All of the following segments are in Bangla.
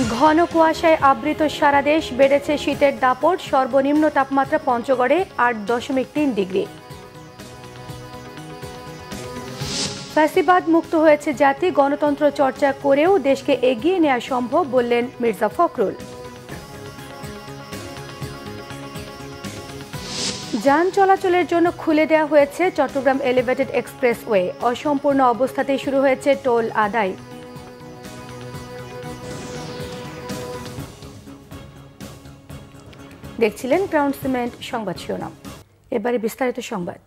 ঘন কুয়াশায় আবৃত সারা দেশ, বেড়েছে শীতের দাপট। সর্বনিম্ন তাপমাত্রা পঞ্চগড়ে ৮.৩ ডিগ্রি। ফ্যাসিবাদ মুক্ত হয়েছে জাতি, গণতন্ত্র চর্চা করেও দেশকে এগিয়ে নেওয়া সম্ভব বললেন মির্জা ফখরুল। যান চলাচলের জন্য খুলে দেওয়া হয়েছে চট্টগ্রাম এলিভেটেড এক্সপ্রেসওয়ে। অসম্পূর্ণ অবস্থাতেই শুরু হয়েছে টোল আদায়। দেখছিলেন ক্রাউন সিমেন্ট সংবাদ শিরোনাম। এবারে বিস্তারিত সংবাদ।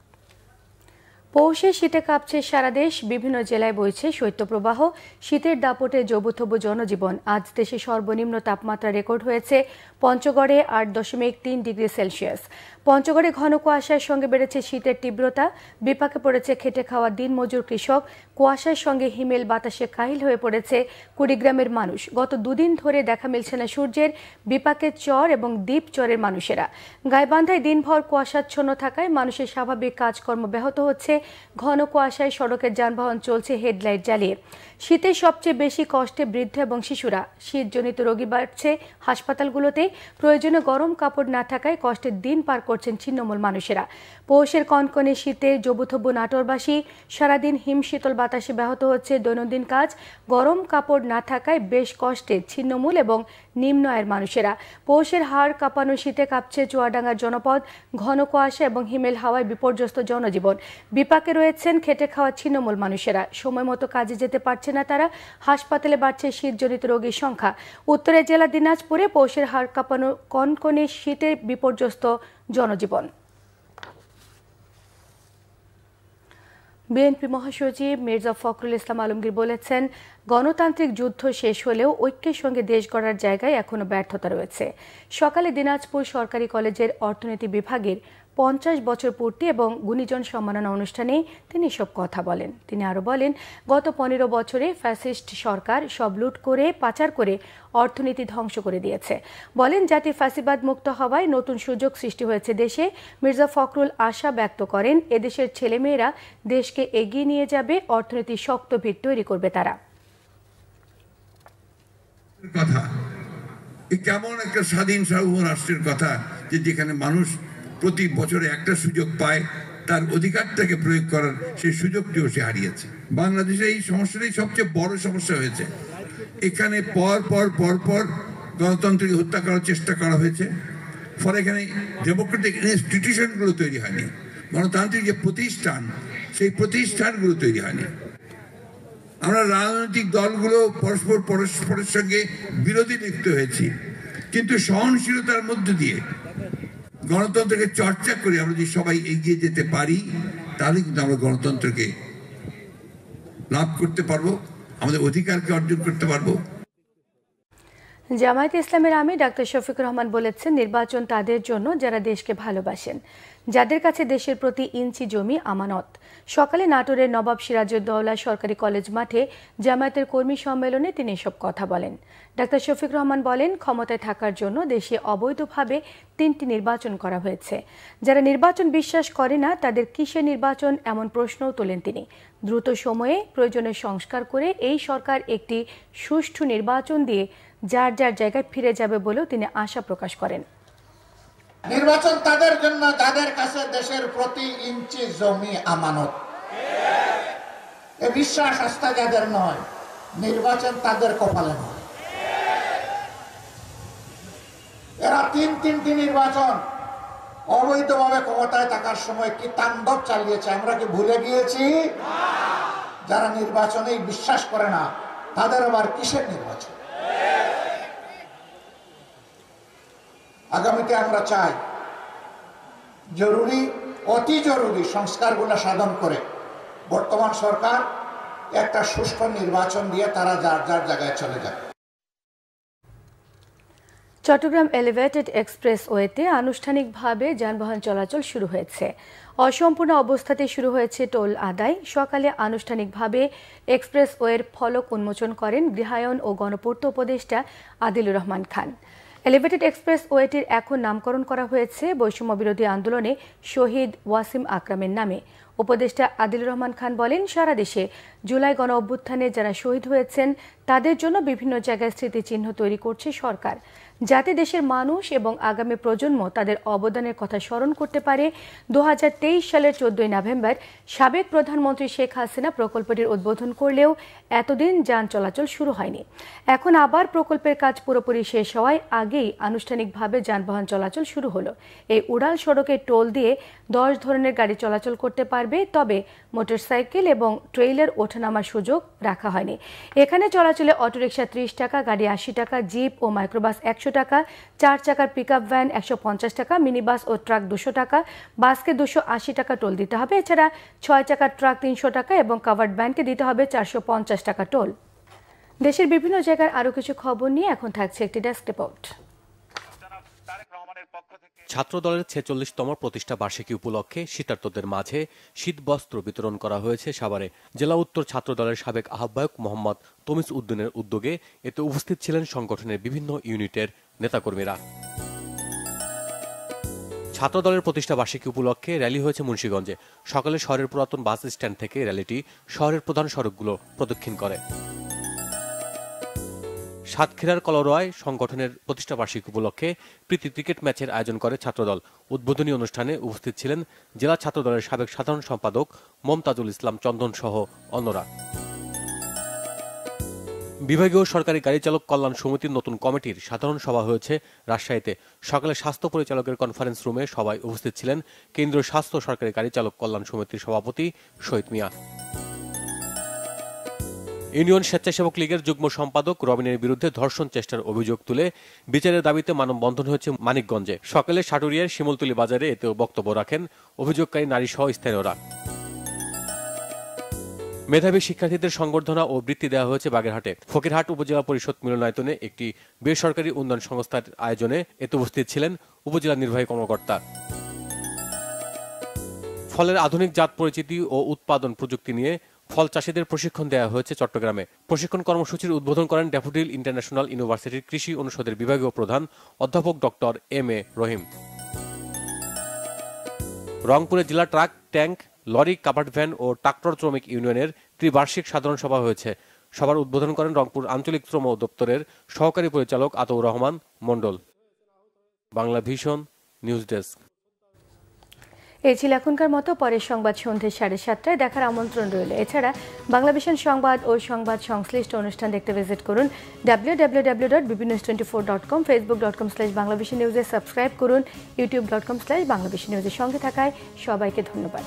পৌষে শীতে কাঁপছে সারা দেশ, বিভিন্ন জেলায় বইছে শৈত্যপ্রবাহ। শীতের দাপটে জবুথবু জনজীবন। আজ দেশে সর্বনিম্ন তাপমাত্রা রেকর্ড হয়েছে পঞ্চগড়ে ৮.৩ ডিগ্রি সেলসিয়াস। পঞ্চগড়ে ঘন কুয়াশার সঙ্গে বেড়েছে শীতের তীব্রতা। বিপাকে পড়েছে খেটে খাওয়া দিনমজুর কৃষক। কুয়াশার সঙ্গে হিমেল বাতাসে কাহিল হয়ে পড়েছে কুড়িগ্রামের মানুষ। গত দুদিন ধরে দেখা মিলছে না সূর্যের। বিপাকে চর এবং দ্বীপ চরের মানুষেরা। গাইবান্ধায় দিনভর কুয়াশাচ্ছন্ন থাকায় মানুষের স্বাভাবিক কাজকর্ম ব্যাহত হচ্ছে। ঘন কুয়াশায় সড়কের যানবাহন চলছে হেডলাইট জ্বালিয়ে। শীতে সবচেয়ে বেশি কষ্টে বৃদ্ধ এবং শিশুরা। শীতজনিত রোগী বাড়ছে হাসপাতালগুলোতে। প্রয়োজনে গরম কাপড় না থাকায় কষ্টের দিন পার করছেন ছিন্নমূল মানুষেরা। পৌষের কনকনে শীতে জবুথবু নাটোরবাসী। সারাদিন হিমশীতল বাতাসে ব্যাহত হচ্ছে দৈনন্দিন কাজ। গরম কাপড় না থাকায় বেশ কষ্টে ছিন্নমূল এবং নিম্ন আয়ের মানুষেরা। পৌষের হাড় কাঁপানো শীতে কাঁপছে চুয়াডাঙ্গার জনপদ। ঘন কুয়াশা এবং হিমেল হাওয়ায় বিপর্যস্ত জনজীবন। বিপাকে রয়েছেন খেটে খাওয়া ছিন্নমূল মানুষেরা। সময় মতো কাজে যেতে পারছে না তারা। হাসপাতালে বাড়ছে শীতজনিত রোগীর সংখ্যা। উত্তরের জেলা দিনাজপুরে পৌষের হাড় কাঁপানো কনকনে শীতে বিপর্যস্ত জনজীবন। বিএনপি মহাসচিব মির্জা ফখরুল ইসলাম আলমগীর বলেছেন, গণতান্ত্রিক যুদ্ধ শেষ হলেও ঐক্যের সঙ্গে দেশ গড়ার জায়গায় এখনো ব্যর্থতা রয়েছে। সকালে দিনাজপুর সরকারি কলেজের অর্থনীতি বিভাগের 50 বছর পূর্তি এবং গুণীজন সম্মাননা অনুষ্ঠানে তিনি সব কথা বলেন। তিনি আরও বলেন, গত 15 বছরে ফ্যাসিস্ট সরকার সব লুট করে পাচার করে অর্থনীতি ধ্বংস করে দিয়েছে। বলেন, জাতি ফ্যাসিবাদ মুক্ত হওয়ায় নতুন সুযোগ সৃষ্টি হয়েছে দেশে। মির্জা ফখরুল আশা ব্যক্ত করেন, এদেশের ছেলেমেয়েরা দেশকে এগিয়ে নিয়ে যাবে, অর্থনীতির শক্ত ভিত তৈরি করবে তারা। কথা কেমন একটা স্বাধীন সার্বভৌম রাষ্ট্রের কথা, যে যেখানে মানুষ প্রতি বছরে একটা সুযোগ পায় তার অধিকারটাকে প্রয়োগ করার, সেই সুযোগটিও সে হারিয়েছে। বাংলাদেশে এই সমস্যাটাই সবচেয়ে বড় সমস্যা হয়েছে। এখানে পর পর পর পর গণতন্ত্রকে হত্যা করার চেষ্টা করা হয়েছে। ফলে এখানে ডেমোক্রেটিক ইনস্টিটিউশনগুলো তৈরি হয়নি। গণতান্ত্রিক যে প্রতিষ্ঠান, সেই প্রতিষ্ঠানগুলো তৈরি হয়নি। আমরা রাজনৈতিক দলগুলো পরস্পরের সঙ্গে বিরোধী লিপ্ত হয়েছি, কিন্তু সহনশীলতার মধ্য দিয়ে গণতন্ত্রকে চর্চা করে আমরা যদি সবাই এগিয়ে যেতে পারি, তাহলে কিন্তু আমরা গণতন্ত্রকে লাভ করতে পারবো, আমাদের অধিকারকে অর্জন করতে পারবো। জামায়াতে ইসলামের আমির ডাক্তার শফিকুর রহমান বলেছেন, নির্বাচন তাদের জন্য যারা দেশকে ভালোবাসেন, যাদের কাছে দেশের প্রতি ইঞ্চি জমি আমানত। সকালে নাটোরের নবাব সিরাজউদ্দৌলা সরকারি কলেজ মাঠে জামায়াতের কর্মী সম্মেলনে তিনি এসব কথা বলেন। ডাক্তার শফিকুর রহমান বলেন, ক্ষমতায় থাকার জন্য দেশে অবৈধভাবে 3টি নির্বাচন করা হয়েছে। যারা নির্বাচন বিশ্বাস করে না, তাদের কিসের নির্বাচন, এমন প্রশ্নও তোলেন তিনি। দ্রুত সময়ে প্রয়োজনীয় সংস্কার করে এই সরকার একটি সুষ্ঠু নির্বাচন দিয়ে যার যার জায়গায় ফিরে যাবে বলেও তিনি আশা প্রকাশ করেন। নির্বাচন তাদের জন্য যাদের কাছে দেশের প্রতি ইঞ্চি জমি আমানত। এ বিশ্বাস আস্থা যাদের নয়, নির্বাচন তাদের কপালে নয়। এরা তিনটি নির্বাচন অবৈধভাবে ক্ষমতায় থাকার সময় কি তাণ্ডব চালিয়েছে, আমরা কি ভুলে গিয়েছি? যারা নির্বাচনেই বিশ্বাস করে না, তাদের আবার কিসের নির্বাচন? আগামীতে আমরা চাই জরুরি, অতি জরুরি সংস্কারগুলো সাধন করে বর্তমান সরকার একটা সুষ্ঠু নির্বাচন দিয়ে তারা যার যার জায়গায় চলে যায়। চট্টগ্রাম এলিভেটেড এক্সপ্রেসওয়েতে আনুষ্ঠানিকভাবে যানবাহন চলাচল শুরু হয়েছে। অসম্পূর্ণ অবস্থাতে শুরু হয়েছে টোল আদায়। সকালে আনুষ্ঠানিকভাবে এক্সপ্রেসওয়ের ফলক উন্মোচন করেন গৃহায়ন ও গণপূর্ত উপদেষ্টা আদিলুর রহমান খান। এলিভেটেড এক্সপ্রেসওয়েটির এখন নামকরণ করা হয়েছে বৈষম্য বিরোধী আন্দোলনে শহীদ ওয়াসিম আকরামের নামে। উপদেষ্টা আদিলুর রহমান খান বলেন, সারা দেশে জুলাই গণ অভ্যুত্থানে যারা শহীদ হয়েছেন তাদের জন্য বিভিন্ন জায়গায় স্মৃতিচিহ্ন তৈরি করছে সরকার, যাতে দেশের মানুষ এবং আগামী প্রজন্ম তাদের অবদানের কথা স্মরণ করতে পারে। 2023 সালের 14 নভেম্বর সাবেক প্রধানমন্ত্রী শেখ হাসিনা প্রকল্পটির উদ্বোধন করলেও এতদিন যান চলাচল শুরু হয়নি। এখন আবার প্রকল্পের কাজ পুরোপুরি শেষ হওয়ায় আগেই আনুষ্ঠানিকভাবে যানবাহন চলাচল শুরু হলো। এই উড়াল সড়কে টোল দিয়ে 10 ধরনের গাড়ি চলাচল করতে পারবে, তবে মোটরসাইকেল এবং ট্রেইলার ওঠানামার সুযোগ রাখা হয়নি। এখানে চলাচলে অটোরিকশা 30 টাকা, গাড়ি 80 টাকা, জিপ ও মাইক্রোবাস 100 টাকা, 4 চাকার পিকআপ ভ্যান 150 টাকা, মিনি বাস ও ট্রাক 200 টাকা, বাসকে 280 টাকা টোল দিতে হবে। এছাড়া 6 চাকার ট্রাক 300 টাকা এবং কাভার্ড ভ্যানকে দিতে হবে 450 টাকা টোল। দেশের বিভিন্ন জায়গার আরও কিছু খবর নিয়ে এখন থাকছে একটি ডেস্ক রিপোর্ট। ছাত্রদলের 46তম প্রতিষ্ঠা বার্ষিকী উপলক্ষে শীতার্তদের মাঝে শীতবস্ত্র বিতরণ করা হয়েছে সাভারে। জেলা উত্তর ছাত্রদলের সাবেক আহ্বায়ক মোহাম্মদ তমিজ উদ্দিনের উদ্যোগে এতে উপস্থিত ছিলেন সংগঠনের বিভিন্ন ইউনিটের নেতাকর্মীরা। ছাত্রদলের প্রতিষ্ঠা বার্ষিকী উপলক্ষে র্যালি হয়েছে মুন্সিগঞ্জে। সকালে শহরের পুরাতন বাস স্ট্যান্ড থেকে র্যালিটি শহরের প্রধান সড়কগুলো প্রদক্ষিণ করে। সাতক্ষীরার কলরোয়ায় সংগঠনের প্রতিষ্ঠা বার্ষিকী উপলক্ষে প্রীতি ক্রিকেট ম্যাচের আয়োজন করে ছাত্রদল। উদ্বোধনী অনুষ্ঠানে উপস্থিত ছিলেন জেলা ছাত্রদলের সাবেক সাধারণ সম্পাদক মমতাজুল ইসলাম চন্দন সহ অন্যরা। বিভাগীয় সরকারি গাড়ি চালক কল্যাণ সমিতির নতুন কমিটির সাধারণ সভা হয়েছে রাজশাহীতে। সকালে স্বাস্থ্য পরিচালকের কনফারেন্স রুমে সভায় উপস্থিত ছিলেন কেন্দ্রীয় স্বাস্থ্য সরকারি গাড়ি চালক কল্যাণ সমিতির সভাপতি শহীদ মিয়া। ইউনিয়ন স্বেচ্ছাসেবক লীগের যুগ্ম সম্পাদক রবিনের বিরুদ্ধে ধর্ষণ চেষ্টার অভিযোগ তুলে বিচারের দাবিতে মানববন্ধন হয়েছে মানিকগঞ্জে। সকালে সাটুরিয়ার শিমুলতলী বাজারে এতেও বক্তব্য রাখেন অভিযোগকারী নারী সহ স্থানীয়রা। মেধাবী শিক্ষার্থীদের সংবর্ধনা ও বৃত্তি দেওয়া হয়েছে বাগেরহাটে। ফকিরহাট উপজেলা পরিষদ মিলনায়তনে একটি বেসরকারি উন্নয়ন সংস্থার আয়োজনে এতে উপস্থিত ছিলেন উপজেলা নির্বাহী কর্মকর্তা। ফলের আধুনিক জাত পরিচিতি ও উৎপাদন প্রযুক্তি নিয়ে ফল চাষিদের প্রশিক্ষণ দেওয়া হয়েছে চট্টগ্রামে। প্রশিক্ষণ কর্মসূচির উদ্বোধন করেন ড্যাফোডিল ইন্টারন্যাশনাল ইউনিভার্সিটির কৃষি অনুষদের বিভাগীয় প্রধান অধ্যাপক ডক্টর এম.এ. রহিম। রংপুরে জেলা truck, tank, lorry, covered van ও ট্রাক্টর শ্রমিক ইউনিয়নের ত্রিবার্ষিক সাধারণ সভা হয়েছে। সভার উদ্বোধন করেন রংপুর আঞ্চলিক শ্রম দপ্তরের সহকারী পরিচালক Ataur Rahman Mondal. Bangla vision news desk. এই ছিল এখনকার মতো। পরের সংবাদ সন্ধ্যে 7:30টায় দেখার আমন্ত্রণ রইল। এছাড়া বাংলাভিশন সংবাদ ও সংবাদ সংশ্লিষ্ট অনুষ্ঠান দেখতে ভিজিট করুন www.bbnews24.com, facebook.com/banglavisionnews-এ সাবস্ক্রাইব করুন, youtube.com/banglavisionnews-এর সঙ্গে থাকায় সবাইকে ধন্যবাদ।